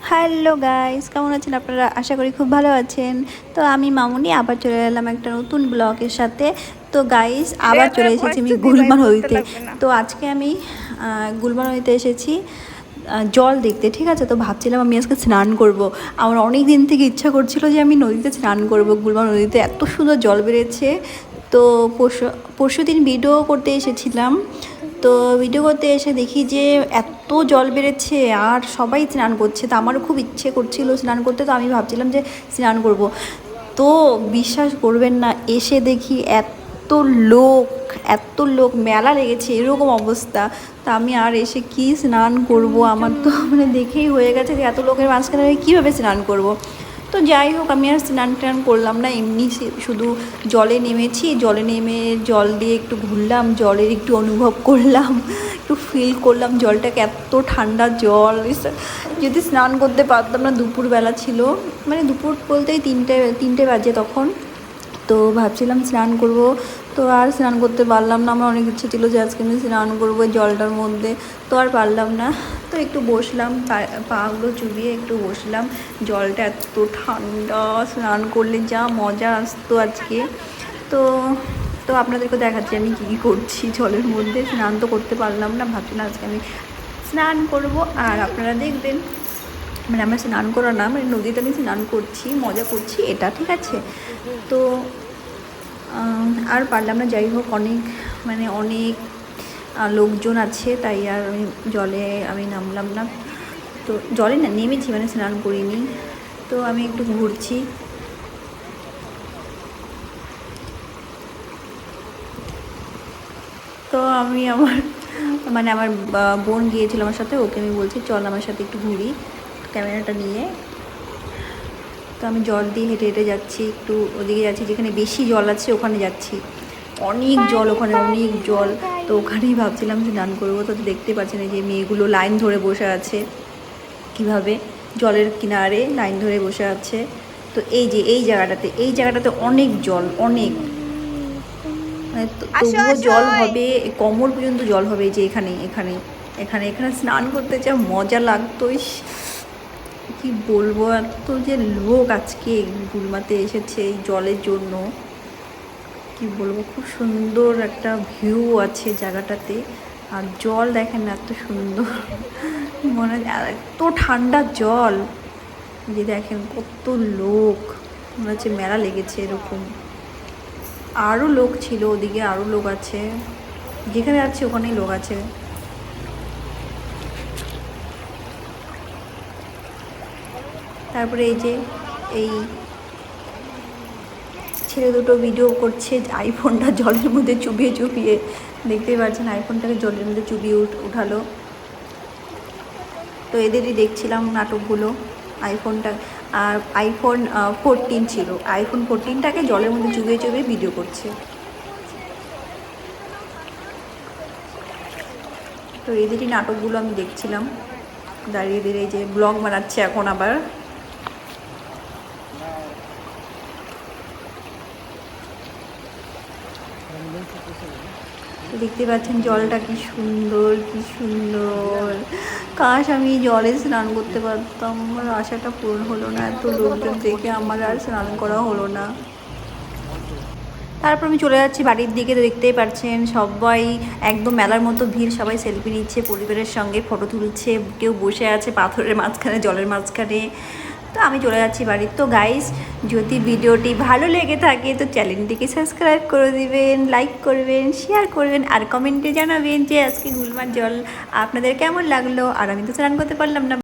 Hello guys, কেমন আছেন আপনারা? আশা করি খুব ভালো আছেন। তো আমি মামুনি আবার চলে এলাম একটা নতুন ব্লগের সাথে। তো গাইস, আবার চলে এসেছি আমি গুলমা নদীতে। তো আজকে আমি গুলমা নদীতে এসেছি জল দেখতে, ঠিক আছে। তো ভাবছিলাম আমি আজকে স্নান করব। আমার অনেক দিন থেকে ইচ্ছা করছিল যে আমি নদীতে স্নান করব। গুলমা নদীতে এত সুন্দর জল বেড়েছে। তো পরশু দিন ভিডিও করতে এসেছিলাম। তো ভিডিও করতে এসে দেখি যে এত জল বেড়েছে আর সবাই স্নান করছে। তো আমারও খুব ইচ্ছে করছিল স্নান করতে। তো আমি ভাবছিলাম যে স্নান করব। তো বিশ্বাস করবেন না, এসে দেখি লোক এত লোক, মেলা লেগেছে এরকম অবস্থা। তা আমি আর এসে কি স্নান করব, আমার তো মানে দেখেই হয়ে গেছে যে এত লোকের মাঝখানে আমি কীভাবে স্নান করব। তো যাই হোক, আমি আর স্নান টান করলাম না, এমনি শুধু জলে নেমেছি। জলে নেমে জল দিয়ে একটু ঘুরলাম, জলের একটু অনুভব করলাম, একটু ফিল করলাম জলটাকে। এত ঠান্ডা জল, যদি স্নান করতে পারতাম না। দুপুরবেলা ছিল, মানে দুপুর বলতেই তিনটে বাজে তখন। তো ভাবছিলাম স্নান করব, তো আর স্নান করতে পারলাম না। আমার অনেক ইচ্ছে ছিল যে আজকে আমি স্নান করবো জলটার মধ্যে, তো আর পারলাম না। তো একটু বসলাম, পাগুলো চুবিয়ে একটু বসলাম। জলটা এত ঠান্ডা, স্নান করলে যা মজা আসতো আজকে। তো তো আপনাদেরকে দেখাচ্ছি আমি কী করছি জলের মধ্যে। স্নান তো করতে পারলাম না, ভাবছিলাম আজকে আমি স্নান করব আর আপনারা দেখবেন। মানে আমরা স্নান করা না, মানে নদীতে আমি স্নান করছি, মজা করছি এটা, ঠিক আছে। তো আর পারলাম না। যাই হোক, অনেক লোকজন আছে, তাই আর জলে আমি নামলাম না। তো জলে না নেমেছি, মানে স্নান করিনি। তো আমি একটু ঘুরছি। তো আমি আমার বোন গিয়েছিল আমার সাথে, ওকে আমি বলছি চল আমার সাথে একটু ঘুরি ক্যামেরাটা নিয়ে। তো আমি জল দিয়ে হেঁটে হেঁটে যাচ্ছি, একটু ওদিকে যাচ্ছি যেখানে বেশি জল আছে ওখানে যাচ্ছি। অনেক জল ওখানে, অনেক জল। তো ওখানেই ভাবছিলাম স্নান করবো। তো দেখতে পাচ্ছেন এই যে মেয়েগুলো লাইন ধরে বসে আছে, কিভাবে জলের কিনারে লাইন ধরে বসে আছে। তো এই জায়গাটাতে অনেক জল, অনেক, মানে তবুও জল হবে, কোমর পর্যন্ত জল হবে। এই যে এখানে এখানে এখানে এখানে স্নান করতে যা মজা লাগতো, কি বলবো। এত যে লোক আজকে গুলমাতে এসেছে এই জলের জন্য, কি বলবো। খুব সুন্দর একটা ভিউ আছে জায়গাটাতে। আর জল দেখেন না, এত সুন্দর, মনে হয় এত ঠান্ডা জল যে দেখেন কত লোক, মনে হচ্ছে মেলা লেগেছে এরকম। আরও লোক ছিল ওদিকে, আরও লোক আছে, যেখানে যাচ্ছে ওখানেই লোক আছে। তারপরে এই ছেলে দুটো ভিডিও করছে, আইফোনটা জলের মধ্যে চুবিয়ে চুবিয়ে, দেখতেই পাচ্ছেন আইফোনটাকে জলের মধ্যে চুবিয়ে উঠালো। তো এদেরই দেখছিলাম নাটকগুলো। আইফোনটা আর আইফোন 14 ছিল, আইফোন 14টাকে জলের মধ্যে চুবিয়ে চুবিয়ে ভিডিও করছে। তো এদেরই নাটকগুলো আমি দেখছিলাম দাঁড়িয়ে দাঁড়িয়ে, যে ব্লগ বানাচ্ছে এখন আবার। দেখতে পাচ্ছেন জলটা কি সুন্দর, কি সুন্দর। কাশ আমি জলে স্নান করতে পারতাম, আমার আশাটা পূরণ হলো না। এত লোকজন দেখে আমার আর স্নান করা হলো না। তারপর আমি চলে যাচ্ছি বাড়ির দিকে। তো দেখতেই পাচ্ছেন সবাই একদম মেলার মতো ভিড়, সবাই সেলফি নিচ্ছে, পরিবারের সঙ্গে ফটো তুলছে, কেউ বসে আছে পাথরের মাঝখানে, জলের মাঝখানে। তো আমি চলে যাচ্ছি বাড়ি। তো গাইস, যদি ভিডিওটি ভালো লেগে থাকে তো চ্যানেলটিকে সাবস্ক্রাইব করে দিবেন, লাইক করবেন, শেয়ার করবেন আর কমেন্টে জানাবেন যে আজকে গুলমার জল আপনাদের কেমন লাগলো। আর আমি তো স্নান করতে পারলাম না।